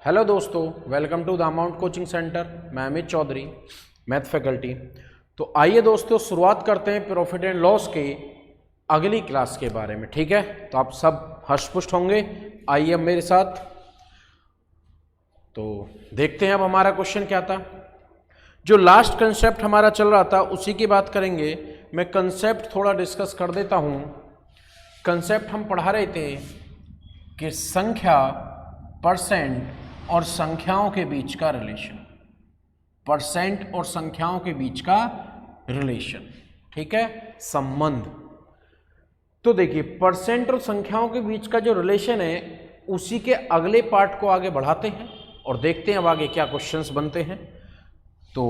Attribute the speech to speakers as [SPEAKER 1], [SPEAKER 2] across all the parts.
[SPEAKER 1] Hello दोस्तों, welcome to the amount coaching centre. मैं Amit Chaudhary, math faculty. तो आइए दोस्तों शुरुआत करते हैं प्रॉफिट एंड लॉस के अगली क्लास के बारे में। ठीक है, तो आप सब हष्ट-पुष्ट होंगे। आइए अब मेरे साथ, तो देखते हैं अब हमारा क्वेश्चन क्या था। जो लास्ट कंसेप्ट हमारा चल रहा था उसी की बात करेंगे। मैं कंसेप्ट थोड़ा डिस्कस कर देता हूँ। कंसेप्ट हम पढ़ा रहे थे कि संख्या, परसेंट और संख्याओं के बीच का रिलेशन, परसेंट और संख्याओं के बीच का रिलेशन, ठीक है, संबंध। तो देखिए, परसेंट और संख्याओं के बीच का जो रिलेशन है उसी के अगले पार्ट को आगे बढ़ाते हैं और देखते हैं अब आगे क्या क्वेश्चंस बनते हैं। तो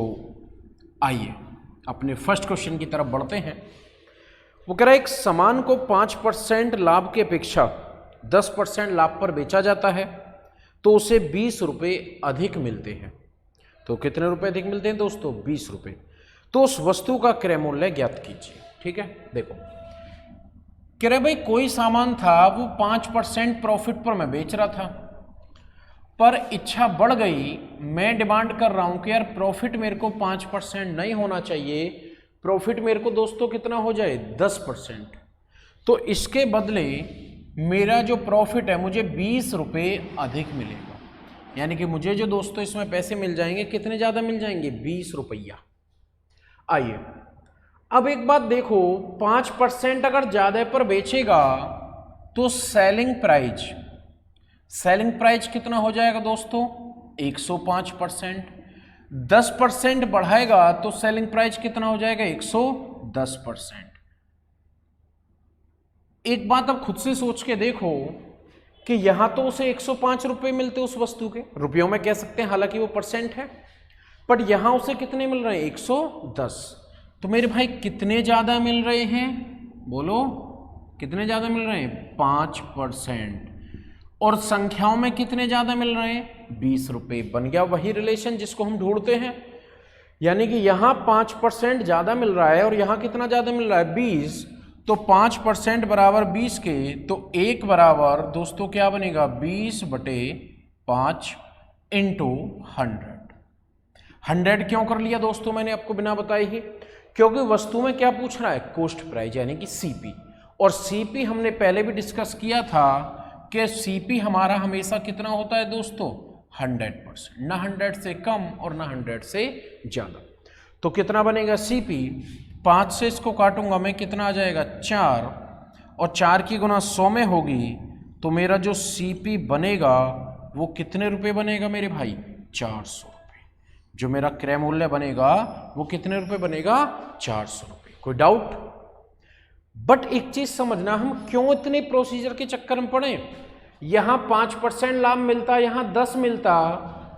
[SPEAKER 1] आइए अपने फर्स्ट क्वेश्चन की तरफ बढ़ते हैं। वो कह रहा है एक सामान को 5% लाभ की अपेक्षा 10% लाभ पर बेचा जाता है तो उसे 20 रुपये अधिक मिलते हैं। तो कितने रुपए अधिक मिलते हैं दोस्तों? 20 रुपये। तो उस वस्तु का क्रय मूल्य ज्ञात कीजिए। ठीक है, देखो कह रहे भाई कोई सामान था, वो 5% प्रॉफिट पर मैं बेच रहा था, पर इच्छा बढ़ गई, मैं डिमांड कर रहा हूं कि यार प्रॉफिट मेरे को 5% नहीं होना चाहिए, प्रॉफिट मेरे को दोस्तों कितना हो जाए? 10%। तो इसके बदले मेरा जो प्रॉफिट है मुझे 20 रुपये अधिक मिलेगा। यानी कि मुझे जो दोस्तों इसमें पैसे मिल जाएंगे, कितने ज़्यादा मिल जाएंगे? 20 रुपया। आइए अब एक बात देखो, 5% अगर ज़्यादा पर बेचेगा तो सेलिंग प्राइस कितना हो जाएगा दोस्तों? 105%। 10% बढ़ाएगा तो सेलिंग प्राइस कितना हो जाएगा? 110%। एक बात अब खुद से सोच के देखो कि यहां तो उसे 105 रुपये मिलते उस वस्तु के, रुपयों में कह सकते हैं, हालांकि वो परसेंट है, पर यहां उसे कितने मिल रहे हैं? 110। तो मेरे भाई कितने ज्यादा मिल रहे हैं? बोलो कितने ज्यादा मिल रहे हैं? 5%। और संख्याओं में कितने ज्यादा मिल रहे हैं? 20 रुपये। बन गया वही रिलेशन जिसको हम ढूंढते हैं। यानी कि यहां 5% ज्यादा मिल रहा है और यहां कितना ज्यादा मिल रहा है? 20। तो 5% बराबर 20 के, तो 1 बराबर दोस्तों क्या बनेगा? 20/5 इंटू 100 क्यों कर लिया दोस्तों मैंने आपको बिना बताए ही? क्योंकि वस्तु में क्या पूछ रहा है? कॉस्ट प्राइस, यानी कि सीपी। और सीपी हमने पहले भी डिस्कस किया था कि सीपी हमारा हमेशा कितना होता है दोस्तों? 100%, ना 100 से कम और ना 100 से ज़्यादा। तो कितना बनेगा सीपी? 5 से इसको काटूंगा मैं, कितना आ जाएगा? 4, और 4 की गुना 100 में होगी, तो मेरा जो सीपी बनेगा वो कितने रुपए बनेगा मेरे भाई? 400 रुपये। जो मेरा क्रय मूल्य बनेगा वो कितने रुपए बनेगा? 400 रुपये। कोई डाउट? बट एक चीज समझना, हम क्यों इतने प्रोसीजर के चक्कर में पड़े? यहां 5% लाभ मिलता, यहां 10 मिलता,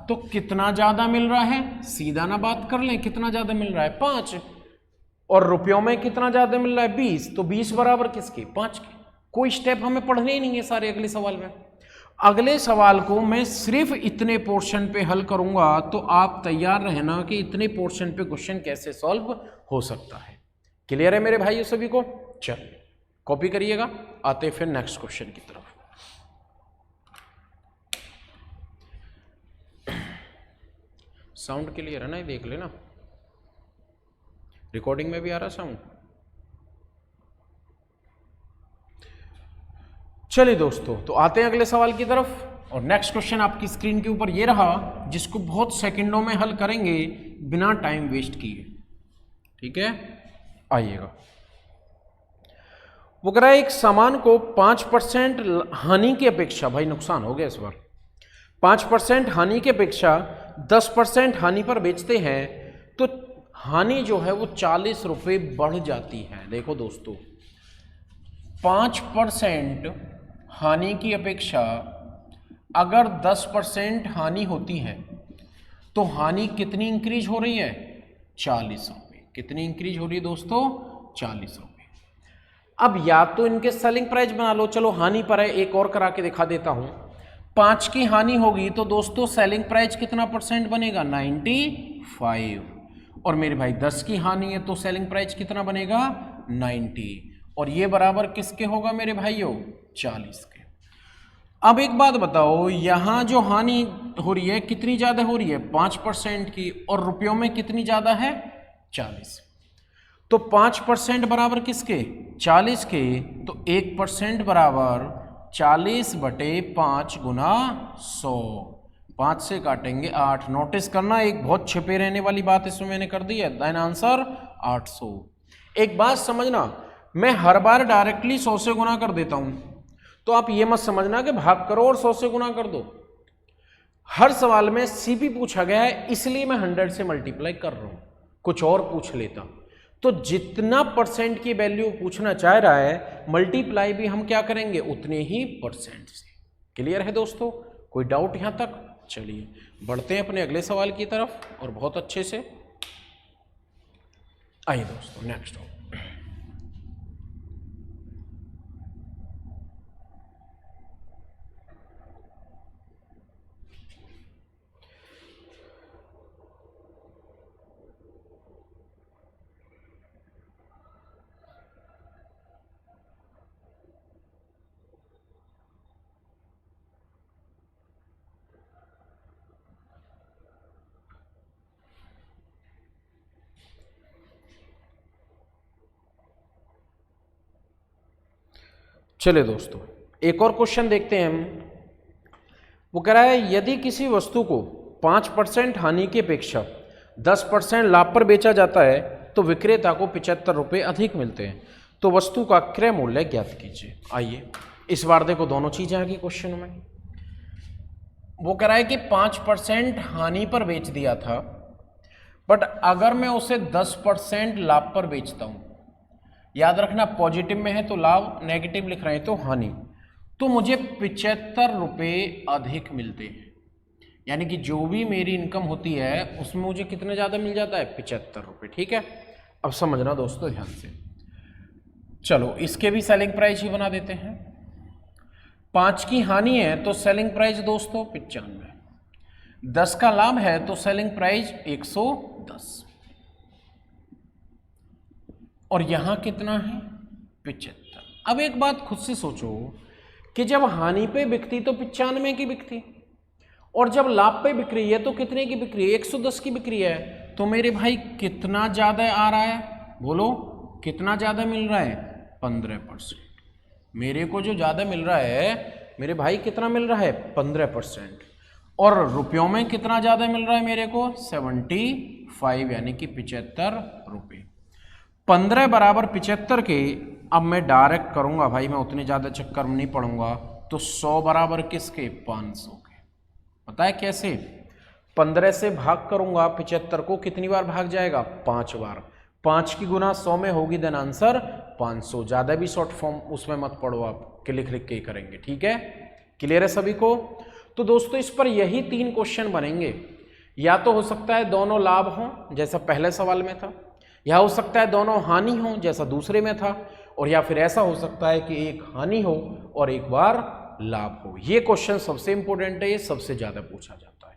[SPEAKER 1] तो कितना ज्यादा मिल रहा है? सीधा ना बात कर लें, कितना ज्यादा मिल रहा है? 5। और रुपयों में कितना ज्यादा मिल रहा है? 20। तो 20 बराबर किसके? 5 के। कोई स्टेप हमें पढ़ने ही नहीं है सारे अगले सवाल में। अगले सवाल को मैं सिर्फ इतने पोर्शन पे हल करूंगा, तो आप तैयार रहना कि इतने पोर्शन पे क्वेश्चन कैसे सॉल्व हो सकता है। क्लियर है मेरे भाई सभी को? चल कॉपी करिएगा, आते फिर नेक्स्ट क्वेश्चन की तरफ। साउंड क्लियर है ना? ये देख लेना, रिकॉर्डिंग में भी आ रहा साउंड। चलिए दोस्तों, तो आते हैं अगले सवाल की तरफ। और नेक्स्ट क्वेश्चन आपकी स्क्रीन के ऊपर ये रहा, जिसको बहुत सेकंडों में हल करेंगे बिना टाइम वेस्ट किए। ठीक है, आइएगा। वो कह रहा है एक सामान को 5% हानि की अपेक्षा, भाई नुकसान हो गया इस बार, 5% हानि की अपेक्षा 10% हानि पर बेचते हैं, तो हानि जो है वो 40 रुपये बढ़ जाती है। देखो दोस्तों, 5% हानि की अपेक्षा अगर 10% हानि होती है तो हानि कितनी इंक्रीज हो रही है? 40 रुपये। कितनी इंक्रीज हो रही है दोस्तों? 40 रुपये। अब या तो इनके सेलिंग प्राइस बना लो, चलो हानि पर है, एक और करा के दिखा देता हूं। 5 की हानि होगी तो दोस्तों सेलिंग प्राइस कितना परसेंट बनेगा? 95। और मेरे भाई 10 की हानि है तो सेलिंग प्राइस कितना बनेगा? 90। और ये बराबर किसके होगा मेरे भाइयों? 40 के। अब एक बात बताओ, यहां जो हानि हो रही है, कितनी ज़्यादा हो रही है 5% की, और रुपयों में कितनी ज़्यादा है 40। तो 5% बराबर किसके 40 के, तो 1% बराबर 40/5 गुना 100। 5 से काटेंगे 8। नोटिस करना एक बहुत छिपे रहने वाली बात इसमें मैंने कर दी है। Then answer 800। एक बात समझना, मैं हर बार डायरेक्टली 100 से गुना कर देता हूं, तो आप ये मत समझना कि भाग करो और 100 से गुना कर दो। हर सवाल में सीपी पूछा गया है, इसलिए मैं 100 से मल्टीप्लाई कर रहा हूं। कुछ और पूछ लेता तो जितना परसेंट की वैल्यू पूछना चाह रहा है, मल्टीप्लाई भी हम क्या करेंगे उतने ही परसेंट से। क्लियर है दोस्तों, कोई डाउट यहां तक? चलिए बढ़ते हैं अपने अगले सवाल की तरफ, और बहुत अच्छे से आइए दोस्तों नेक्स्ट। चलिए दोस्तों एक और क्वेश्चन देखते हैं हम। वो कह रहा है यदि किसी वस्तु को 5% हानि की अपेक्षा 10% लाभ पर बेचा जाता है तो विक्रेता को 75 रुपये अधिक मिलते हैं, तो वस्तु का क्रय मूल्य ज्ञात कीजिए। आइए इस बार देखो दोनों चीजें आ गई क्वेश्चन में। वो कह रहा है कि 5% हानि पर बेच दिया था, बट अगर मैं उसे 10% लाभ पर बेचता हूं, याद रखना पॉजिटिव में है तो लाभ, नेगेटिव लिख रहे हैं तो हानि, तो मुझे 75 रुपये अधिक मिलते हैं। यानी कि जो भी मेरी इनकम होती है उसमें मुझे कितने ज़्यादा मिल जाता है 75 रुपये। ठीक है, अब समझना दोस्तों ध्यान से। चलो इसके भी सेलिंग प्राइस ही बना देते हैं। 5 की हानि है तो सेलिंग प्राइस दोस्तों 95, 10 का लाभ है तो सेलिंग प्राइस 110, और यहां कितना है 75। अब एक बात खुद से सोचो कि जब हानि पे बिकती तो 95 की बिकती, और जब लाभ पे बिक रही है तो कितने की बिक रही है 110 की बिक रही है, तो मेरे भाई कितना ज्यादा आ रहा है, बोलो कितना ज्यादा मिल रहा है 15%। मेरे को जो ज्यादा मिल रहा है मेरे भाई कितना मिल रहा है 15%, और रुपयों में कितना ज्यादा मिल रहा है मेरे को 75 यानी कि 75 रुपये। 15 बराबर 75 के, अब मैं डायरेक्ट करूंगा भाई, मैं उतने ज्यादा चक्कर में नहीं पड़ूंगा, तो 100 बराबर किसके 500 के। पता है कैसे? 15 से भाग करूंगा 75 को, कितनी बार भाग जाएगा 5 बार। 5 की गुना 100 में होगी, देन आंसर 500। ज्यादा भी शॉर्ट फॉर्म उसमें मत पढ़ो आप, कि लिख लिख के ही करेंगे। ठीक है, क्लियर है सभी को? तो दोस्तों इस पर यही 3 क्वेश्चन बनेंगे। या तो हो सकता है दोनों लाभ हों जैसा पहले सवाल में था, या हो सकता है दोनों हानि हो जैसा दूसरे में था, और या फिर ऐसा हो सकता है कि एक हानि हो और एक बार लाभ हो। ये क्वेश्चन सबसे इंपॉर्टेंट है, ये सबसे ज्यादा पूछा जाता है।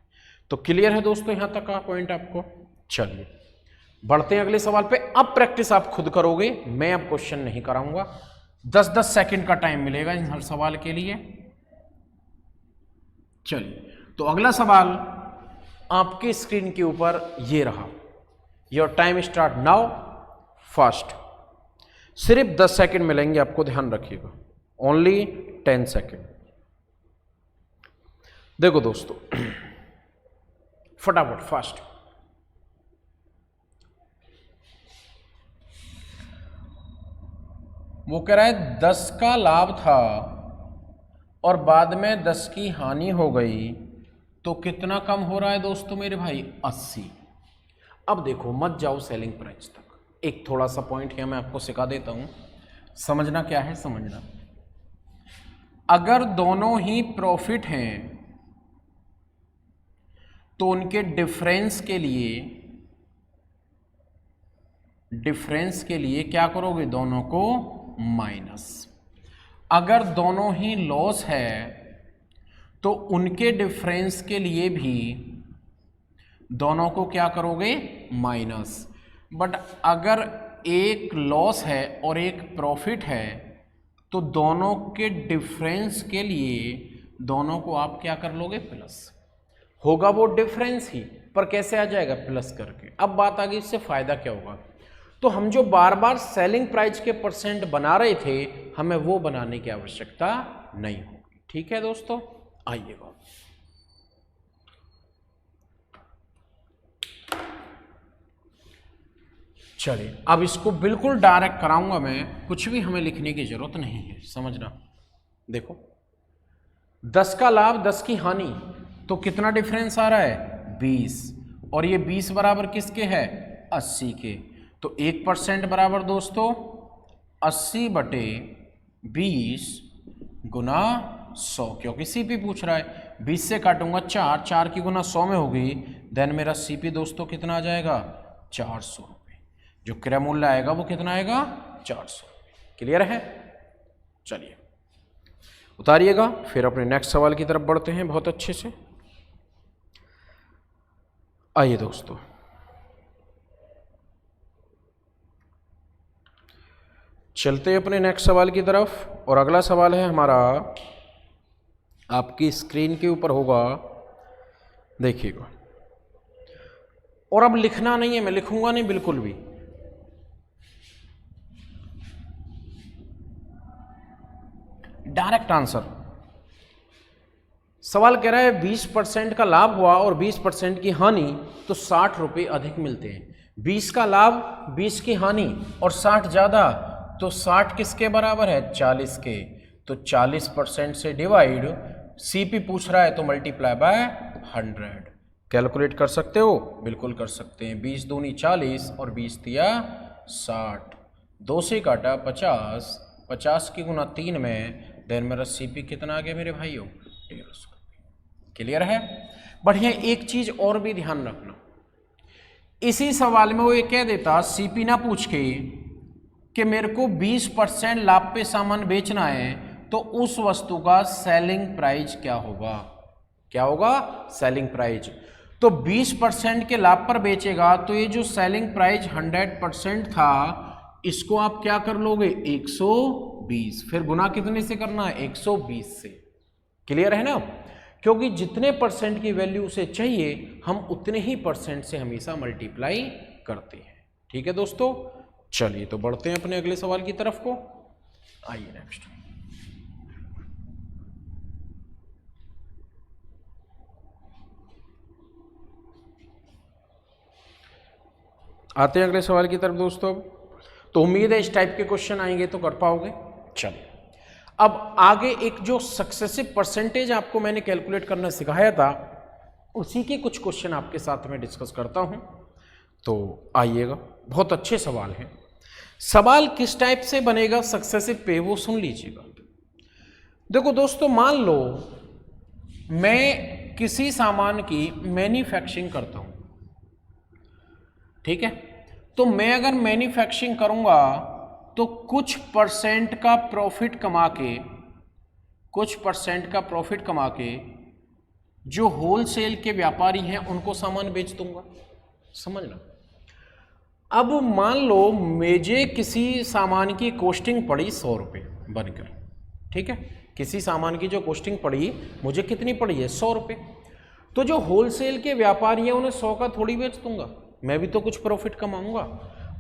[SPEAKER 1] तो क्लियर है दोस्तों यहां तक का पॉइंट आपको? चलिए बढ़ते हैं अगले सवाल पे। अब प्रैक्टिस आप खुद करोगे, मैं अब क्वेश्चन नहीं कराऊंगा। 10-10 सेकंड का टाइम मिलेगा इन हर सवाल के लिए। चलिए तो अगला सवाल आपके स्क्रीन के ऊपर ये रहा। Your time start now, fast. सिर्फ 10 सेकंड मिलेंगे आपको, ध्यान रखिएगा, ओनली 10 सेकंड। देखो दोस्तों फटाफट फास्ट। वो कह रहा है 10 का लाभ था और बाद में 10 की हानि हो गई, तो कितना कम हो रहा है दोस्तों मेरे भाई 80। अब देखो मत जाओ सेलिंग प्राइस तक, एक थोड़ा सा पॉइंट है मैं आपको सिखा देता हूं, समझना क्या है समझना। अगर दोनों ही प्रॉफिट हैं तो उनके डिफरेंस के लिए क्या करोगे, दोनों को माइनस। अगर दोनों ही लॉस है तो उनके डिफरेंस के लिए भी दोनों को क्या करोगे, माइनस। बट अगर एक लॉस है और एक प्रॉफिट है तो दोनों के डिफरेंस के लिए दोनों को आप क्या कर लोगे, प्लस। होगा वो डिफरेंस ही, पर कैसे आ जाएगा, प्लस करके। अब बात आ गई इससे फायदा क्या होगा। तो हम जो बार बार सेलिंग प्राइस के परसेंट बना रहे थे, हमें वो बनाने की आवश्यकता नहीं होगी। ठीक है दोस्तों, आइएगा। चलिए अब इसको बिल्कुल डायरेक्ट कराऊंगा मैं, कुछ भी हमें लिखने की जरूरत नहीं है, समझना। देखो 10 का लाभ 10 की हानि, तो कितना डिफरेंस आ रहा है, 20, और ये 20 बराबर किसके है, 80 के। तो 1% बराबर दोस्तों 80/20 गुना 100, क्योंकि सीपी पूछ रहा है। 20 से काटूंगा 4, 4 की गुना 100 में होगी, देन मेरा सीपी दोस्तों कितना आ जाएगा, 400 रुपये। जो क्रय मूल्य आएगा वो कितना आएगा, 400 रुपये। क्लियर है। चलिए उतारिएगा, फिर अपने नेक्स्ट सवाल की तरफ बढ़ते हैं बहुत अच्छे से। आइए दोस्तों, चलते अपने नेक्स्ट सवाल की तरफ। और अगला सवाल है हमारा, आपकी स्क्रीन के ऊपर होगा, देखिएगा। और अब लिखना नहीं है, मैं लिखूंगा नहीं बिल्कुल भी। Direct answer. सवाल कह रहा है 20% का लाभ हुआ और 20% की हानि, तो 60 रुपये अधिक मिलते हैं। 20 का लाभ 20 की हानि और 60 ज़्यादा, तो 60 किसके बराबर है, 40 के। तो 40% से डिवाइड, सीपी पूछ रहा है तो मल्टीप्लाई बाय 100। कैलकुलेट कर सकते हो, बिल्कुल कर सकते हैं। 20 दूनी 40 और 20 दिया 60, 2 से काटा 50, 50 की गुना 3 में, देन मेरा सीपी कितना आ गया मेरे भाइयों, 150। क्लियर है। बढ़िया, एक चीज और भी ध्यान रखना, इसी सवाल में वो ये कह देता, सीपी ना पूछ के कि मेरे को 20% लाभ पे सामान बेचना है, तो उस वस्तु का सेलिंग प्राइस क्या होगा, क्या होगा, सेलिंग प्राइस। तो 20% के लाभ पर बेचेगा, तो ये जो सेलिंग प्राइस 100% था, इसको आप क्या कर लोगे, 120, फिर गुना कितने से करना है, 120 से। क्लियर है ना, क्योंकि जितने परसेंट की वैल्यू उसे चाहिए, हम उतने ही परसेंट से हमेशा मल्टीप्लाई करते हैं। ठीक है दोस्तों, चलिए तो बढ़ते हैं अपने अगले सवाल की तरफ को। आइए नेक्स्ट, आते हैं अगले सवाल की तरफ दोस्तों। तो उम्मीद है इस टाइप के क्वेश्चन आएंगे तो कर पाओगे। चलिए अब आगे एक जो सक्सेसिव परसेंटेज आपको मैंने कैलकुलेट करना सिखाया था, उसी के कुछ क्वेश्चन आपके साथ में डिस्कस करता हूं। तो आइएगा, बहुत अच्छे सवाल हैं। सवाल किस टाइप से बनेगा सक्सेसिव पे, वो सुन लीजिएगा। देखो दोस्तों, मान लो मैं किसी सामान की मैन्युफैक्चरिंग करता हूं, ठीक है। तो मैं अगर मैन्युफैक्चरिंग करूंगा तो कुछ परसेंट का प्रॉफिट कमा के, कुछ परसेंट का प्रॉफिट कमा के जो होलसेल के व्यापारी हैं उनको सामान बेच दूंगा, समझना। अब मान लो मुझे किसी सामान की कॉस्टिंग पड़ी 100 रुपये बनकर, ठीक है। किसी सामान की जो कॉस्टिंग पड़ी मुझे कितनी पड़ी है, 100 रुपये। तो जो होलसेल के व्यापारी हैं उन्हें 100 का थोड़ी बेच दूंगा, मैं भी तो कुछ प्रॉफिट कमाऊंगा।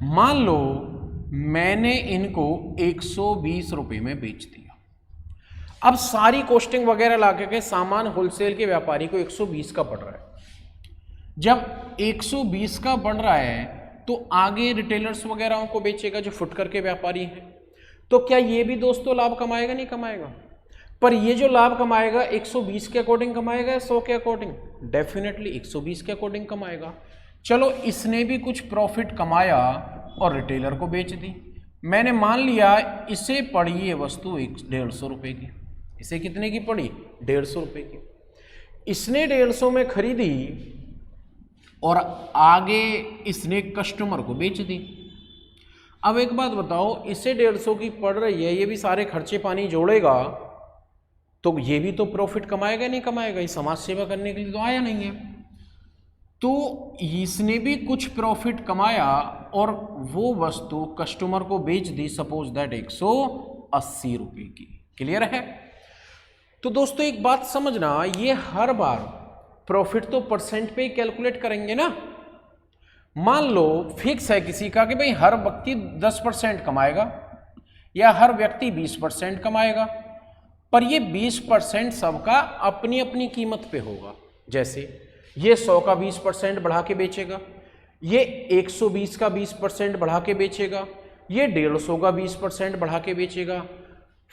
[SPEAKER 1] मान लो मैंने इनको 120 रुपये में बेच दिया। अब सारी कॉस्टिंग वगैरह ला के सामान होलसेल के व्यापारी को 120 का पड़ रहा है। जब 120 का बढ़ रहा है तो आगे रिटेलर्स वगैरह को बेचेगा जो फुटकर के व्यापारी हैं। तो क्या ये भी दोस्तों लाभ कमाएगा, नहीं कमाएगा। पर ये जो लाभ कमाएगा 120 के अकॉर्डिंग कमाएगा या 100 के अकॉर्डिंग, डेफिनेटली 120 के अकॉर्डिंग कमाएगा। चलो इसने भी कुछ प्रॉफिट कमाया और रिटेलर को बेच दी। मैंने मान लिया इसे पड़ी ये वस्तु 150 रुपये की, इसे कितने की पड़ी, 150 रुपये की। इसने 150 में खरीदी और आगे इसने कस्टमर को बेच दी। अब एक बात बताओ, इसे 150 की पड़ रही है, ये भी सारे खर्चे पानी जोड़ेगा तो ये भी तो प्रॉफिट कमाएगा, नहीं कमाएगा। ये समाज सेवा करने के लिए तो आया नहीं है। तो इसने भी कुछ प्रॉफिट कमाया और वो वस्तु कस्टमर को बेच दी, सपोज दैट 180 रुपये की। क्लियर है। तो दोस्तों एक बात समझना, ये हर बार प्रॉफिट तो परसेंट पे ही कैलकुलेट करेंगे ना। मान लो फिक्स है किसी का कि भाई हर व्यक्ति 10% कमाएगा या हर व्यक्ति 20% कमाएगा, पर ये 20% सबका अपनी अपनी कीमत पे होगा। जैसे ये 100 का 20% बढ़ा के बेचेगा, ये 120 का 20% बढ़ा के बेचेगा, ये 150 का 20% बढ़ा के बेचेगा।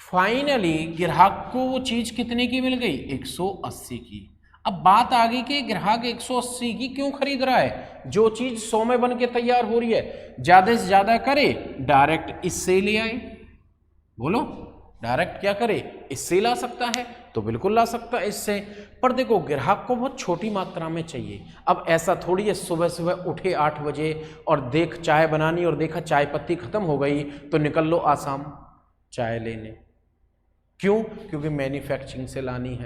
[SPEAKER 1] फाइनली ग्राहक को वो चीज कितने की मिल गई? 180 की। अब बात आ गई कि ग्राहक 180 की क्यों खरीद रहा है? जो चीज 100 में बन के तैयार हो रही है, ज्यादा से ज्यादा करे डायरेक्ट इससे ले आए। बोलो डायरेक्ट क्या करे? इससे ला सकता है तो बिल्कुल ला सकता है इससे, पर देखो ग्राहक को बहुत छोटी मात्रा में चाहिए। अब ऐसा थोड़ी है सुबह सुबह उठे 8 बजे और देख चाय बनानी और देखा चाय पत्ती खत्म हो गई तो निकल लो आसाम चाय लेने। क्यों? क्योंकि मैन्युफैक्चरिंग से लानी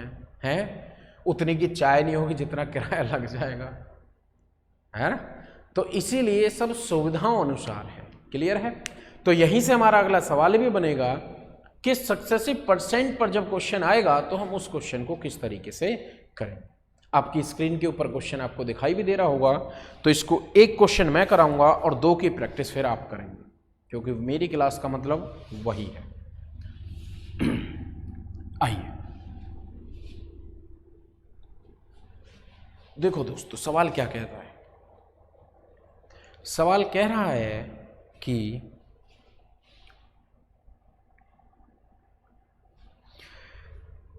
[SPEAKER 1] है उतनी की चाय नहीं होगी जितना किराया लग जाएगा, है ना। तो इसीलिए सब सुविधाओं अनुसार है। क्लियर है? तो यहीं से हमारा अगला सवाल भी बनेगा कि सक्सेसिव परसेंट पर जब क्वेश्चन आएगा तो हम उस क्वेश्चन को किस तरीके से करें। आपकी स्क्रीन के ऊपर क्वेश्चन आपको दिखाई भी दे रहा होगा, तो इसको एक क्वेश्चन मैं कराऊंगा और 2 की प्रैक्टिस फिर आप करेंगे, क्योंकि मेरी क्लास का मतलब वही है। आइए देखो दोस्तों, सवाल क्या कहता है? सवाल कह रहा है कि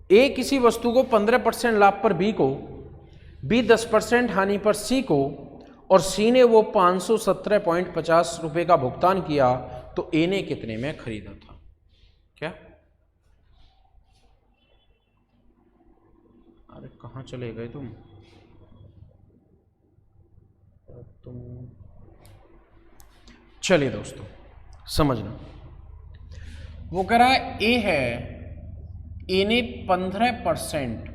[SPEAKER 1] ए किसी वस्तु को 15% लाभ पर बी को, बी 10% हानि पर सी को, और सी ने वो 517.50 रुपए का भुगतान किया, तो ए ने कितने में खरीदा था? क्या? अरे कहाँ चले गए तुम? चलिए दोस्तों समझना, वो कह रहा है ए है, ए ने 15%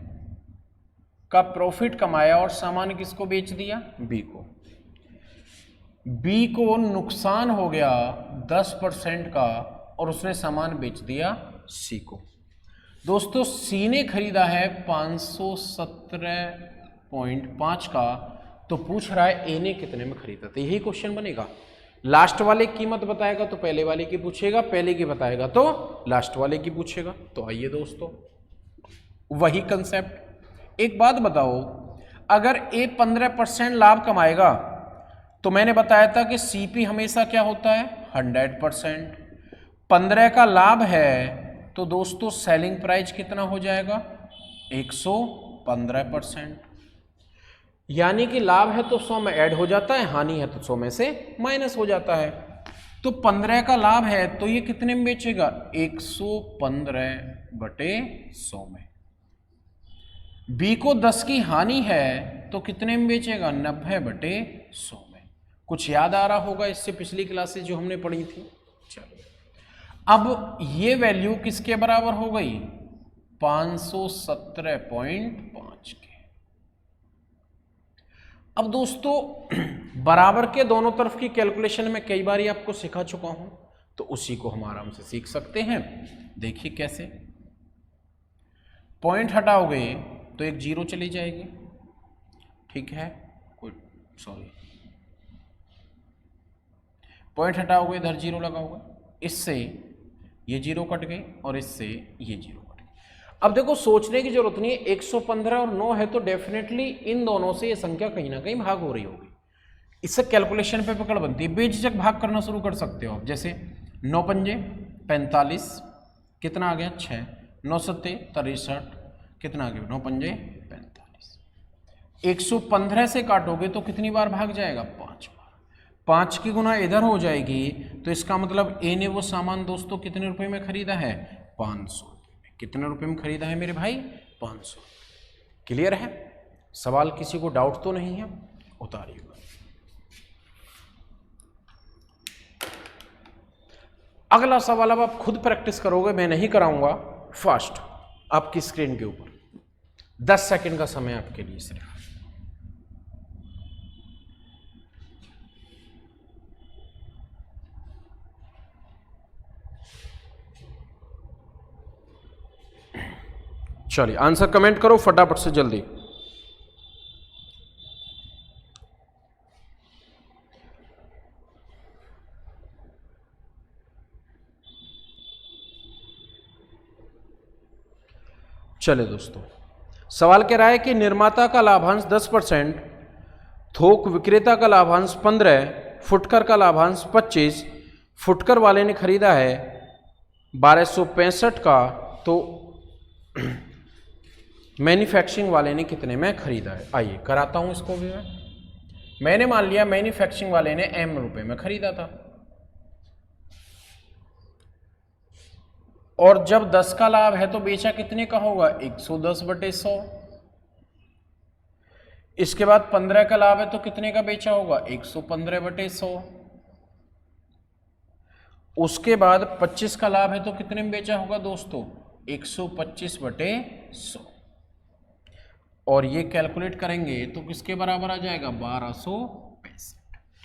[SPEAKER 1] का प्रॉफिट कमाया और सामान किसको बेच दिया? बी को। बी को नुकसान हो गया 10% का और उसने सामान बेच दिया सी को। दोस्तों सी ने खरीदा है 517.5 का, तो पूछ रहा है ए ने कितने में खरीदा था। यही क्वेश्चन बनेगा। लास्ट वाले की कीमत बताएगा तो पहले वाले की पूछेगा, पहले की बताएगा तो लास्ट वाले की पूछेगा। तो आइए दोस्तों वही कंसेप्ट। एक बात बताओ, अगर ए 15% लाभ कमाएगा तो मैंने बताया था कि सीपी हमेशा क्या होता है? 100%। 15 का लाभ है तो दोस्तों सेलिंग प्राइस कितना हो जाएगा? 115%। यानी कि लाभ है तो 100 में ऐड हो जाता है, हानि है तो 100 में से माइनस हो जाता है। तो 15 का लाभ है तो ये कितने में बेचेगा? 115/100 में। बी को 10 की हानि है तो कितने में बेचेगा? 90/100 में। कुछ याद आ रहा होगा इससे पिछली क्लासेस जो हमने पढ़ी थी। चलो अब ये वैल्यू किसके बराबर हो गई? 517.5 के। अब दोस्तों बराबर के दोनों तरफ की कैलकुलेशन में कई बार आपको सिखा चुका हूं, तो उसी को हम आराम से सीख सकते हैं। देखिए कैसे। पॉइंट हटाओगे तो एक जीरो चली जाएगी, ठीक है, कोई सॉरी, पॉइंट हटाओगे इधर जीरो लगाओगे, इससे ये जीरो कट गई और इससे ये जीरो कट गई। अब देखो सोचने की जरूरत नहीं है, 115 और 9 है तो डेफिनेटली इन दोनों से ये संख्या कहीं ना कहीं भाग हो रही होगी। इससे कैलकुलेशन पे पकड़ बनती है, बेझिझक भाग करना शुरू कर सकते हो आप। जैसे 9 पंजे 45, कितना आ गया? 6, 9 सत्ते 63, कितना आ गया? 9 पंजे 45। 115 से काटोगे तो कितनी बार भाग जाएगा? 5 बार। 5 की गुना इधर हो जाएगी, तो इसका मतलब ए ने वो सामान दोस्तों कितने रुपए में खरीदा है? 500 रुपये में। कितने रुपए में खरीदा है मेरे भाई? 500। क्लियर है? सवाल किसी को डाउट तो नहीं है? उतारिएगा। अगला सवाल अब आप खुद प्रैक्टिस करोगे, मैं नहीं कराऊंगा। फास्ट आपकी स्क्रीन के ऊपर 10 सेकंड का समय आपके लिए सिर्फ। चलिए आंसर कमेंट करो फटाफट से जल्दी। चले दोस्तों, सवाल कह रहा है कि निर्माता का लाभांश 10%, थोक विक्रेता का लाभांश 15, फुटकर का लाभांश 25, फुटकर वाले ने खरीदा है 1265 का, तो मैन्युफैक्चरिंग वाले ने कितने में खरीदा है। आइए कराता हूं इसको भी मैंने मान लिया मैन्युफैक्चरिंग वाले ने M रुपए में खरीदा था, और जब 10 का लाभ है तो बेचा कितने का होगा 110/100। इसके बाद 15 का लाभ है तो कितने का बेचा होगा 115/100। उसके बाद 25 का लाभ है तो कितने में बेचा होगा दोस्तों 125/100। और ये कैलकुलेट करेंगे तो किसके बराबर आ जाएगा 1265।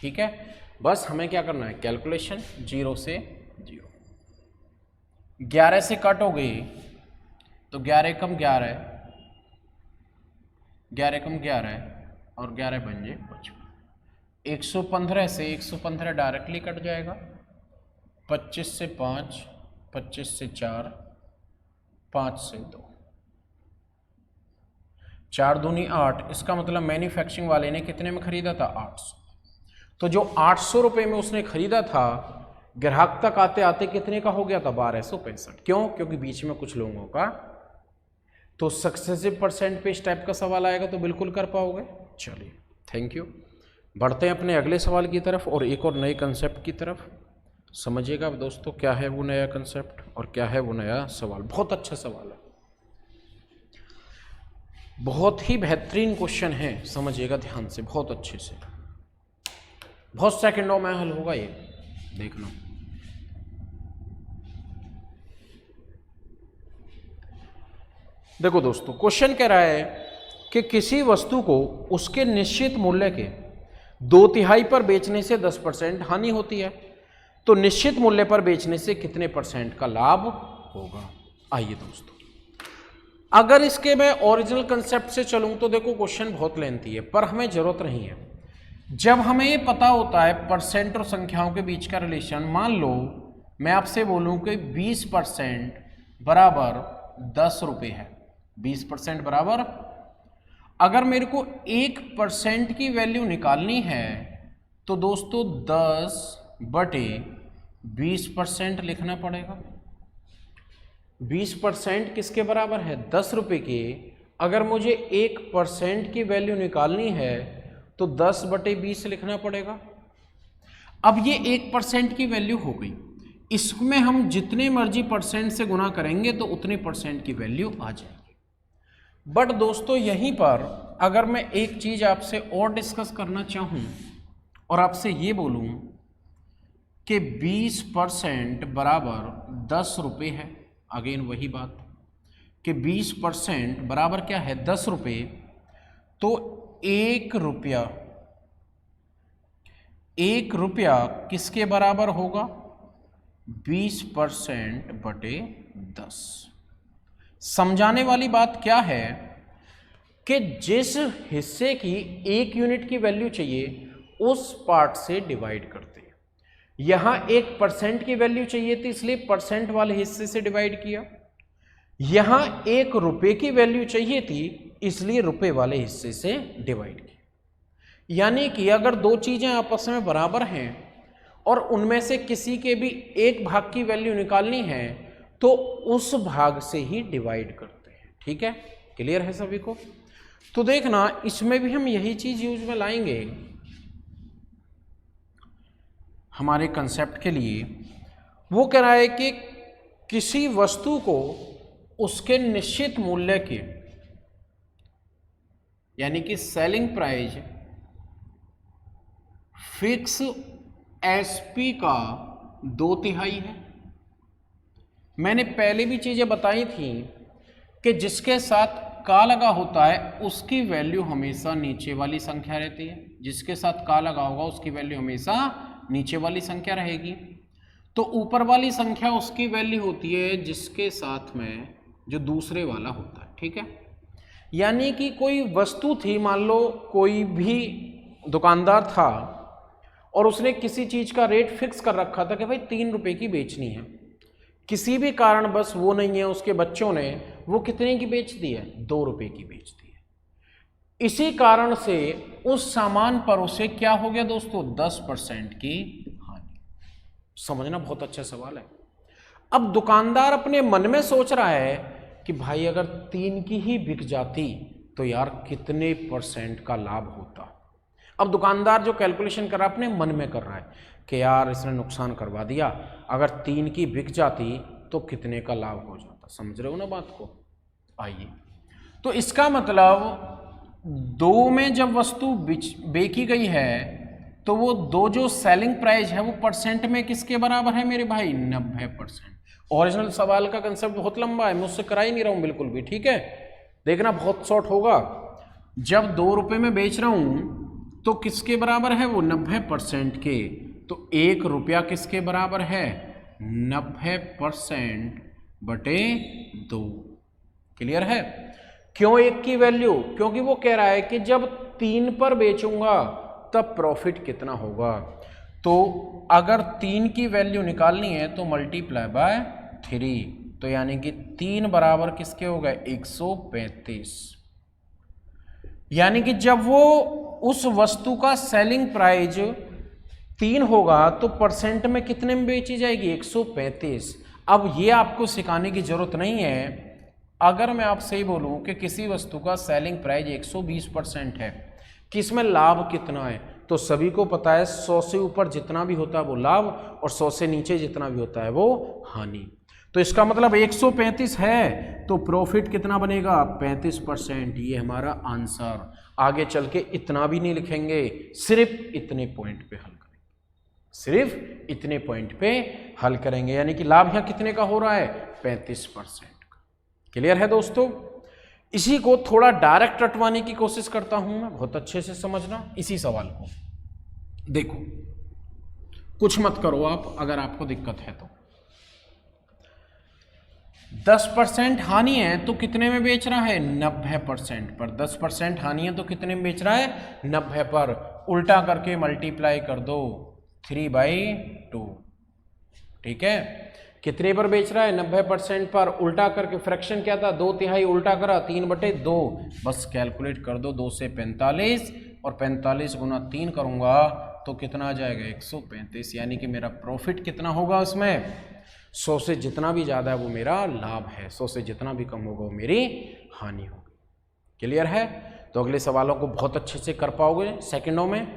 [SPEAKER 1] ठीक है, बस हमें क्या करना है कैलकुलेशन 0 से 0। 11 से कट हो गई तो 11 कम 11, 11 कम 11 और 11 बन जाए 55। 115 से 115 डायरेक्टली कट जाएगा, 25 से 5, 25 से 4, 5 से 2, 4 दूनी 8। इसका मतलब मैन्युफैक्चरिंग वाले ने कितने में खरीदा था 800। तो जो 800 रुपये में उसने खरीदा था, ग्राहक तक आते आते कितने का हो गया था 1265। क्यों? क्योंकि बीच में कुछ लोगों का तो सक्सेसिव परसेंट पे इस टाइप का सवाल आएगा तो बिल्कुल कर पाओगे। चलिए थैंक यू, बढ़ते हैं अपने अगले सवाल की तरफ और एक और नए कंसेप्ट की तरफ। समझिएगा दोस्तों क्या है वो नया कंसेप्ट और क्या है वो नया सवाल। बहुत अच्छा सवाल है, बहुत ही बेहतरीन क्वेश्चन है, समझिएगा ध्यान से बहुत अच्छे से, बहुत सेकंडों में हल होगा ये, देखना। देखो दोस्तों, क्वेश्चन कह रहा है कि किसी वस्तु को उसके निश्चित मूल्य के 2/3 पर बेचने से 10% हानि होती है, तो निश्चित मूल्य पर बेचने से कितने % का लाभ होगा। आइए दोस्तों, अगर इसके मैं ओरिजिनल कंसेप्ट से चलूं तो देखो क्वेश्चन बहुत लेंथी है, पर हमें जरूरत नहीं है। जब हमें ये पता होता है परसेंट और संख्याओं के बीच का रिलेशन, मान लो मैं आपसे बोलूं कि 20% बराबर 10 रुपये है, 20% बराबर, अगर मेरे को 1% की वैल्यू निकालनी है तो दोस्तों 10/20% लिखना पड़ेगा। 20% किसके बराबर है 10 रुपये के। अगर मुझे 1% की वैल्यू निकालनी है तो 10/20 लिखना पड़ेगा। अब ये 1% की वैल्यू हो गई, इसमें हम जितने मर्जी परसेंट से गुना करेंगे तो उतने % की वैल्यू आ जाएगी। बट दोस्तों यहीं पर अगर मैं एक चीज आपसे और डिस्कस करना चाहूं और आपसे ये बोलूं कि 20% बराबर 10 रुपये है, अगेन वही बात कि 20% बराबर क्या है 10 रुपये, तो 1 रुपया किसके बराबर होगा 20%/10। समझाने वाली बात क्या है कि जिस हिस्से की 1 यूनिट की वैल्यू चाहिए उस पार्ट से डिवाइड करते हैं। यहां 1% की वैल्यू चाहिए थी इसलिए परसेंट वाले हिस्से से डिवाइड किया, यहां 1 रुपये की वैल्यू चाहिए थी इसलिए रुपए वाले हिस्से से डिवाइड किया। यानी कि अगर दो चीजें आपस में बराबर हैं और उनमें से किसी के भी एक भाग की वैल्यू निकालनी है तो उस भाग से ही डिवाइड करते हैं। ठीक है, क्लियर है सभी को? तो देखना इसमें भी हम यही चीज यूज में लाएंगे हमारे कंसेप्ट के लिए। वो कह रहा है कि किसी वस्तु को उसके निश्चित मूल्य के यानी कि सेलिंग प्राइस फिक्स एसपी का 2/3 है। मैंने पहले भी चीजें बताई थी कि जिसके साथ का लगा होता है उसकी वैल्यू हमेशा नीचे वाली संख्या रहती है, जिसके साथ का लगा होगा उसकी वैल्यू हमेशा नीचे वाली संख्या रहेगी। तो ऊपर वाली संख्या उसकी वैल्यू होती है जिसके साथ में जो दूसरे वाला होता है। ठीक है, यानी कि कोई वस्तु थी, मान लो कोई भी दुकानदार था और उसने किसी चीज का रेट फिक्स कर रखा था कि भाई 3 रुपए की बेचनी है, किसी भी कारण बस वो नहीं है, उसके बच्चों ने वो कितने की बेच दी है? 2 रुपए की बेच दी है। इसी कारण से उस सामान पर उसे क्या हो गया दोस्तों? 10% की हानि। समझना बहुत अच्छा सवाल है। अब दुकानदार अपने मन में सोच रहा है कि भाई अगर 3 की ही बिक जाती तो यार कितने % का लाभ होता। अब दुकानदार जो कैलकुलेशन कर रहा है अपने मन में कर रहा है कि यार इसने नुकसान करवा दिया, अगर 3 की बिक जाती तो कितने का लाभ हो जाता। समझ रहे हो ना बात को? आइए, तो इसका मतलब 2 में जब वस्तु बेची गई है तो वो 2 जो सेलिंग प्राइस है वो परसेंट में किसके बराबर है मेरे भाई? 90%। ओरिजिनल सवाल का कंसेप्ट बहुत लंबा है, मुझसे करा ही नहीं रहा हूं बिल्कुल भी, ठीक है? देखना बहुत शॉर्ट होगा। जब 2 रुपए में बेच रहा हूं तो किसके बराबर है वो? 90% के। तो 1 रुपया किसके बराबर है? 90% बटे 2। क्लियर है? क्यों 1 की वैल्यू? क्योंकि वो कह रहा है कि जब 3 पर बेचूंगा तब प्रॉफिट कितना होगा। तो अगर 3 की वैल्यू निकालनी है तो मल्टीप्लाई बाय 3, तो यानी कि 3 बराबर किसके हो गए? 135। यानी कि जब वो उस वस्तु का सेलिंग प्राइस 3 होगा तो परसेंट में कितने में बेची जाएगी? 135। अब ये आपको सिखाने की जरूरत नहीं है। अगर मैं आपसे ही बोलूं कि किसी वस्तु का सेलिंग प्राइस 120% है कि इसमें लाभ कितना है, तो सभी को पता है 100 से ऊपर जितना भी होता है वो लाभ और 100 से नीचे जितना भी होता है वो हानि। तो इसका मतलब 135 है तो प्रॉफिट कितना बनेगा? 35%। ये हमारा आंसर। आगे चल के इतना भी नहीं लिखेंगे, सिर्फ इतने पॉइंट पे हल करेंगे, सिर्फ इतने पॉइंट पे हल करेंगे। यानी कि लाभ यहां कितने का हो रहा है? 35% का। क्लियर है दोस्तों? इसी को थोड़ा डायरेक्ट रटवाने की कोशिश करता हूं मैं, बहुत अच्छे से समझना इसी सवाल को। देखो, कुछ मत करो आप अगर आपको दिक्कत है तो। 10% हानि है तो कितने में बेच रहा है? 90% पर। 10% हानि है तो कितने में बेच रहा है? 90 पर। उल्टा करके मल्टीप्लाई कर दो 3/2। ठीक है? कितने पर बेच रहा है? 90% पर। उल्टा करके फ्रैक्शन क्या था? 2/3 उल्टा करा 3/2। बस कैलकुलेट कर दो, 2 से 45 और 45 गुना 3 करूंगा तो कितना आ जाएगा? 135। यानी कि मेरा प्रॉफिट कितना होगा उसमें? 100 से जितना भी ज़्यादा है वो मेरा लाभ है, 100 से जितना भी कम होगा वो मेरी हानि होगी। क्लियर है? तो अगले सवालों को बहुत अच्छे से कर पाओगे सेकंडों में।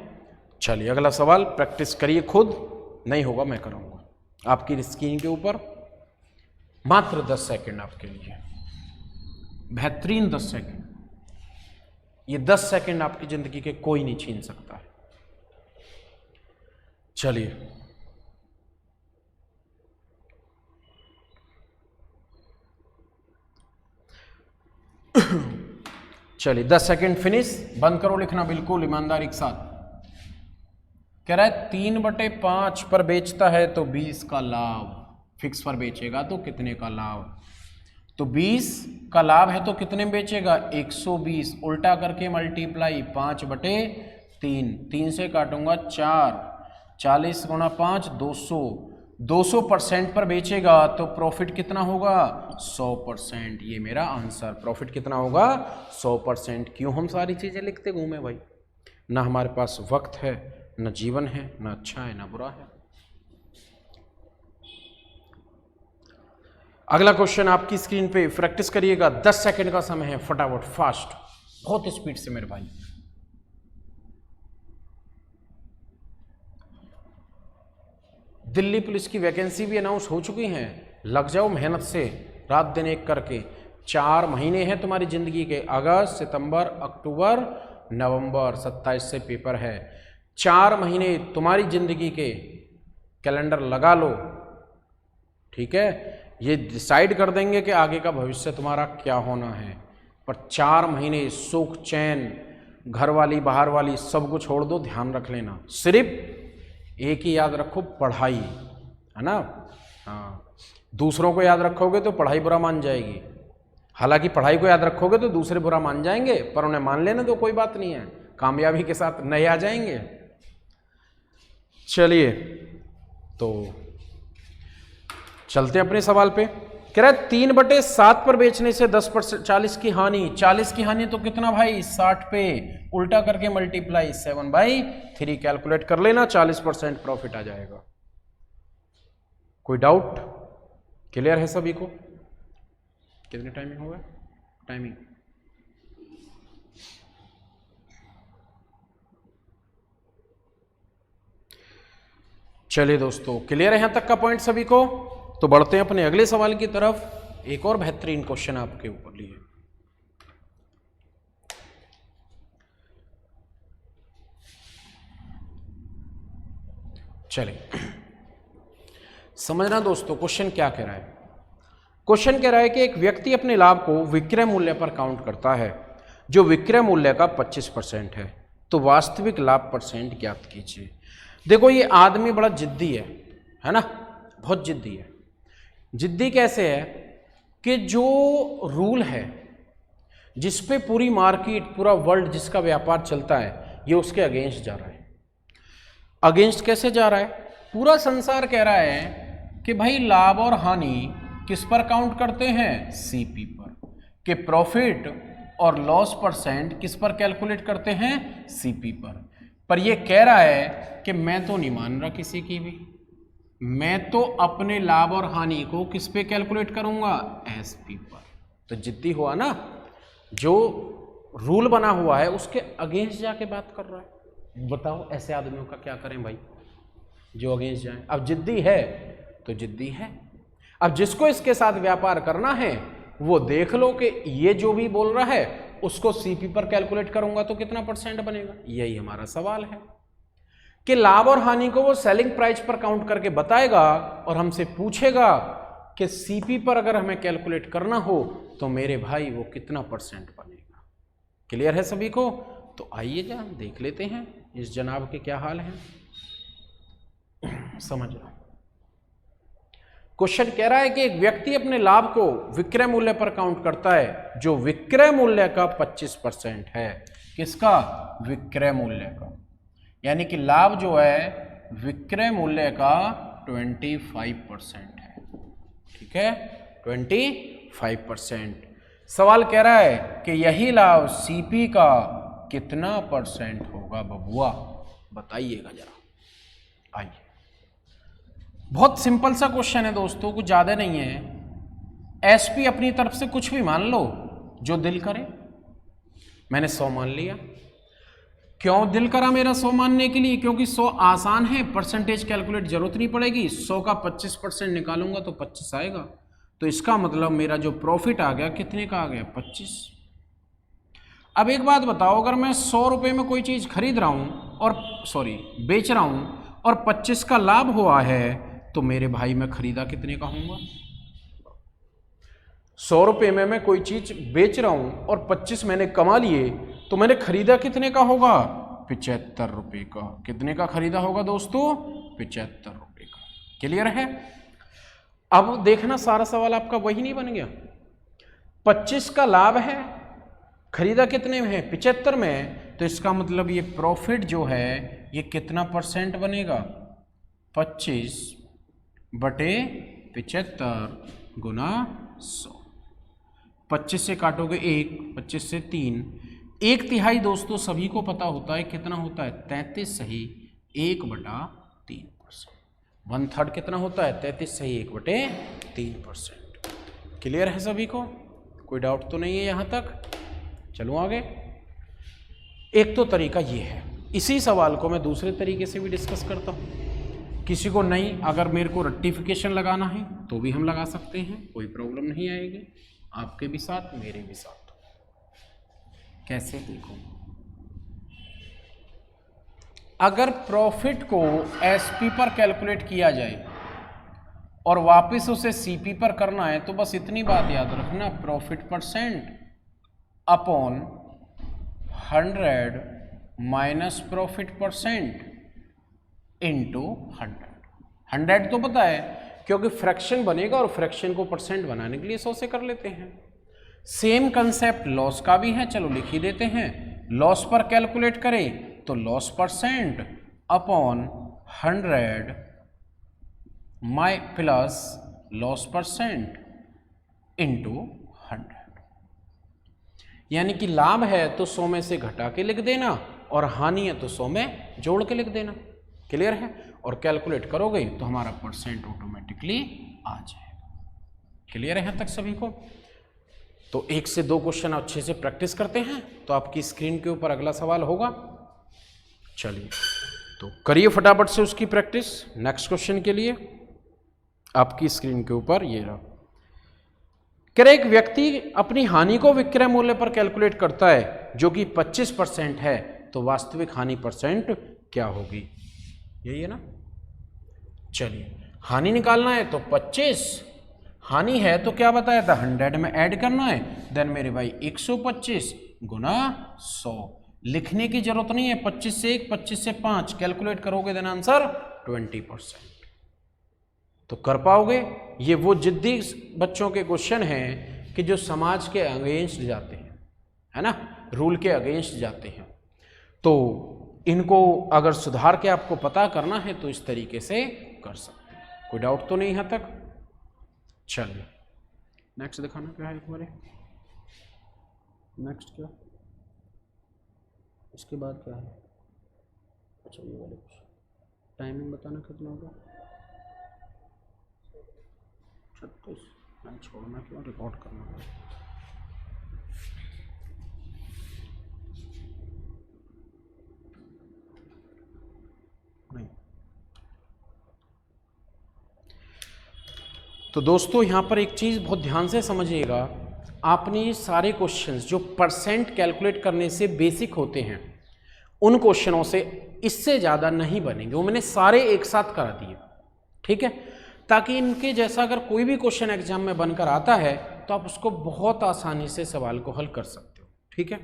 [SPEAKER 1] चलिए अगला सवाल प्रैक्टिस करिए खुद, नहीं होगा मैं कराऊंगा आपकी स्क्रीन के ऊपर। मात्र 10 सेकंड आपके लिए, बेहतरीन 10 सेकंड। ये 10 सेकंड आपकी जिंदगी के कोई नहीं छीन सकता है। चलिए चलिए 10 सेकंड फिनिश। बंद करो लिखना बिल्कुल ईमानदारी के साथ। कह रहा है 3/5 पर बेचता है तो 20 का लाभ। फिक्स पर बेचेगा तो कितने का लाभ? तो 20 का लाभ है तो कितने में बेचेगा? 120। उल्टा करके मल्टीप्लाई 5/3। 3 से काटूंगा 4। 40 गुणा 5 200। 200% पर बेचेगा तो प्रॉफिट कितना होगा? 100%। ये मेरा आंसर। प्रॉफिट कितना होगा? 100%। क्यों हम सारी चीजें लिखते घूमे भाई? ना हमारे पास वक्त है, न जीवन है, न अच्छा है न बुरा है। अगला क्वेश्चन आपकी स्क्रीन पे प्रैक्टिस करिएगा। 10 सेकंड का समय है, फटाफट फास्ट, बहुत स्पीड से मेरे भाई। दिल्ली पुलिस की वैकेंसी भी अनाउंस हो चुकी हैं। लग जाओ मेहनत से, रात दिन एक करके। 4 महीने हैं तुम्हारी जिंदगी के, अगस्त सितंबर अक्टूबर नवंबर। 27 से पेपर है। 4 महीने तुम्हारी जिंदगी के, कैलेंडर लगा लो। ठीक है? ये डिसाइड कर देंगे कि आगे का भविष्य तुम्हारा क्या होना है। पर 4 महीने सुख चैन, घर वाली बाहर वाली सब कुछ छोड़ दो। ध्यान रख लेना, सिर्फ एक ही याद रखो, पढ़ाई, है ना? हाँ, दूसरों को याद रखोगे तो पढ़ाई बुरा मान जाएगी। हालांकि पढ़ाई को याद रखोगे तो दूसरे बुरा मान जाएंगे, पर उन्हें मान लेना तो कोई बात नहीं है, कामयाबी के साथ नए आ जाएंगे। चलिए तो चलते अपने सवाल पे। कह रहा है 3/7 पर बेचने से 10% 40 की हानि, 40 की हानि तो कितना भाई 60 पे, उल्टा करके मल्टीप्लाई 7/3 कैलकुलेट कर लेना, 40% प्रॉफिट आ जाएगा। कोई डाउट? क्लियर है सभी को? कितने टाइमिंग हो गया? टाइमिंग चलिए दोस्तों, क्लियर है यहां तक का पॉइंट सभी को? तो बढ़ते हैं अपने अगले सवाल की तरफ। एक और बेहतरीन क्वेश्चन आपके ऊपर लिए। चलिए समझना दोस्तों, क्वेश्चन क्या कह रहा है। क्वेश्चन कह रहा है कि एक व्यक्ति अपने लाभ को विक्रय मूल्य पर काउंट करता है जो विक्रय मूल्य का 25% है, तो वास्तविक लाभ परसेंट ज्ञात कीजिए। देखो ये आदमी बड़ा जिद्दी है ना, बहुत जिद्दी है। जिद्दी कैसे है कि जो रूल है जिस पे पूरी मार्केट, पूरा वर्ल्ड जिसका व्यापार चलता है, ये उसके अगेंस्ट जा रहा है। अगेंस्ट कैसे जा रहा है? पूरा संसार कह रहा है कि भाई लाभ और हानि किस पर काउंट करते हैं? सीपी पर। कि प्रॉफिट और लॉस परसेंट किस पर कैलकुलेट करते हैं? सीपी पर ये कह रहा है कि मैं तो नहीं मान रहा किसी की भी, मैं तो अपने लाभ और हानि को किस पे कैलकुलेट करूंगा? एसपी पर। तो जिद्दी हुआ ना, जो रूल बना हुआ है उसके अगेंस्ट जाके बात कर रहा है। बताओ ऐसे आदमियों का क्या करें भाई, जो अगेंस्ट जाए। अब जिद्दी है तो जिद्दी है। अब जिसको इसके साथ व्यापार करना है वो देख लो कि ये जो भी बोल रहा है उसको सीपी पर कैलकुलेट करूंगा तो कितना परसेंट बनेगा। यही हमारा सवाल है कि लाभ और हानि को वो सेलिंग प्राइस पर काउंट करके बताएगा और हमसे पूछेगा कि सीपी पर अगर हमें कैलकुलेट करना हो तो मेरे भाई वो कितना परसेंट बनेगा। क्लियर है सभी को? तो आइए जा देख लेते हैं इस जनाब के क्या हाल है। समझ लो, क्वेश्चन कह रहा है कि एक व्यक्ति अपने लाभ को विक्रय मूल्य पर काउंट करता है जो विक्रय मूल्य का 25% है। किसका? विक्रय मूल्य का। यानी कि लाभ जो है विक्रय मूल्य का 25% है। ठीक है, 25%। सवाल कह रहा है कि यही लाभ सीपी का कितना परसेंट होगा बबुआ, बताइएगा जरा। आइए, बहुत सिंपल सा क्वेश्चन है दोस्तों, कुछ ज्यादा नहीं है। एसपी अपनी तरफ से कुछ भी मान लो जो दिल करे। मैंने 100 मान लिया। क्यों दिल करा मेरा 100 मानने के लिए? क्योंकि 100 आसान है, परसेंटेज कैलकुलेट जरूरत नहीं पड़ेगी। 100 का 25% निकालूंगा तो 25 आएगा। तो इसका मतलब मेरा जो प्रॉफिट आ गया कितने का आ गया? 25। अब एक बात बताओ, अगर मैं 100 रुपये में कोई चीज खरीद रहा हूं और बेच रहा हूं और 25 का लाभ हुआ है तो मेरे भाई मैं खरीदा कितने का होऊंगा? 100 रुपये में मैं कोई चीज बेच रहा हूं और 25 मैंने कमा लिए तो मैंने खरीदा कितने का होगा? 75 रुपये का। कितने का खरीदा होगा दोस्तों? 75 रुपये का। क्लियर है? अब देखना, सारा सवाल आपका वही नहीं बन गया। 25 का लाभ है, खरीदा कितने में है? 75 में। तो इसका मतलब ये प्रॉफिट जो है ये कितना परसेंट बनेगा? 25/75 गुना 100। 25 से काटोगे 1, 25 से 3, 1/3 दोस्तों सभी को पता होता है कितना होता है? 33 सही 1/3%। 1/3 कितना होता है? 33 सही 1/3%। क्लियर है सभी को? कोई डाउट तो नहीं है यहां तक? चलो आगे। एक तो तरीका ये है, इसी सवाल को मैं दूसरे तरीके से भी डिस्कस करता हूं। किसी को नहीं, अगर मेरे को रेक्टिफिकेशन लगाना है तो भी हम लगा सकते हैं, कोई प्रॉब्लम नहीं आएगी। आपके भी साथ मेरे भी साथ। कैसे? देखो, अगर प्रॉफिट को एसपी पर कैलकुलेट किया जाए और वापस उसे सीपी पर करना है तो बस इतनी बात याद रखना, profit percent upon 100 minus profit percent into 100 तो पता है क्योंकि फ्रैक्शन बनेगा और फ्रैक्शन को परसेंट बनाने के लिए 100 से कर लेते हैं। सेम कंसेप्ट लॉस का भी है, चलो लिख ही देते हैं। लॉस पर कैलकुलेट करें तो लॉस परसेंट अपॉन 100 माइ प्लस लॉस परसेंट इंटू 100, यानी कि लाभ है तो 100 में से घटा के लिख देना और हानि है तो 100 में जोड़ के लिख देना। क्लियर है? और कैलकुलेट करोगे तो हमारा परसेंट ऑटोमेटिकली आ जाएगा। क्लियर है यहाँ तक सभी को? तो 1 से 2 क्वेश्चन अच्छे से प्रैक्टिस करते हैं तो आपकी स्क्रीन के ऊपर अगला सवाल होगा। चलिए तो करिए फटाफट से उसकी प्रैक्टिस। नेक्स्ट क्वेश्चन के लिए आपकी स्क्रीन के ऊपर ये रहा। क्या एक व्यक्ति अपनी हानि को विक्रय मूल्य पर कैलकुलेट करता है जो कि 25% है, तो वास्तविक हानि परसेंट क्या होगी? यही है ना? चलिए हानि निकालना है तो 25, हानि है तो क्या बताया था 100 में ऐड करना है, देन मेरे भाई 125 गुना 100। लिखने की जरूरत नहीं है, 25 से 1, 25 से 5 कैलकुलेट करोगे देन आंसर 20%। तो कर पाओगे? ये वो जिद्दी बच्चों के क्वेश्चन हैं कि जो समाज के अगेंस्ट जाते हैं, है ना, रूल के अगेंस्ट जाते हैं। तो इनको अगर सुधार के आपको पता करना है तो इस तरीके से कर सकते हैं। कोई डाउट तो नहीं यहाँ तक? चलिए नेक्स्ट दिखाना क्या है एक बार। नेक्स्ट क्या, इसके बाद क्या है? अच्छा ये वाले कुछ टाइमिंग बताना कितना होगा? 36। मैं छोड़ना क्यों, रिकॉर्ड करना है। नहीं तो दोस्तों यहाँ पर एक चीज़ बहुत ध्यान से समझिएगा। आपने ये सारे क्वेश्चंस जो परसेंट कैलकुलेट करने से बेसिक होते हैं उन क्वेश्चनों से इससे ज़्यादा नहीं बनेंगे, वो मैंने सारे एक साथ करा दिए। ठीक है? ताकि इनके जैसा अगर कोई भी क्वेश्चन एग्जाम में बनकर आता है तो आप उसको बहुत आसानी से सवाल को हल कर सकते हो। ठीक है?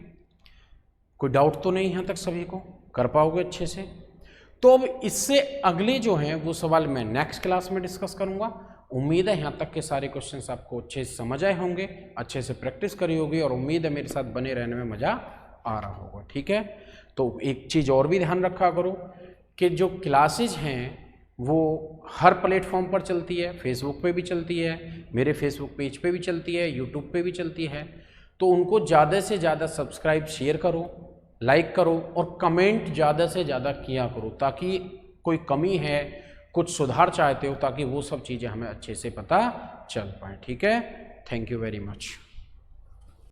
[SPEAKER 1] कोई डाउट तो नहीं यहाँ तक सभी को? कर पाओगे अच्छे से? तो अब इससे अगले जो हैं वो सवाल मैं नेक्स्ट क्लास में डिस्कस करूँगा। उम्मीद है यहाँ तक के सारे क्वेश्चंस आपको अच्छे से समझ आए होंगे, अच्छे से प्रैक्टिस करी होगी और उम्मीद है मेरे साथ बने रहने में मज़ा आ रहा होगा। ठीक है? तो एक चीज़ और भी ध्यान रखा करो कि जो क्लासेज हैं वो हर प्लेटफॉर्म पर चलती है, फेसबुक पे भी चलती है, मेरे फेसबुक पेज पे भी चलती है, यूट्यूब पे भी चलती है। तो उनको ज़्यादा से ज़्यादा सब्सक्राइब, शेयर करो, लाइक करो और कमेंट ज़्यादा से ज़्यादा किया करो, ताकि कोई कमी है, कुछ सुधार चाहते हो, ताकि वो सब चीज़ें हमें अच्छे से पता चल पाए। ठीक है? Thank you very much.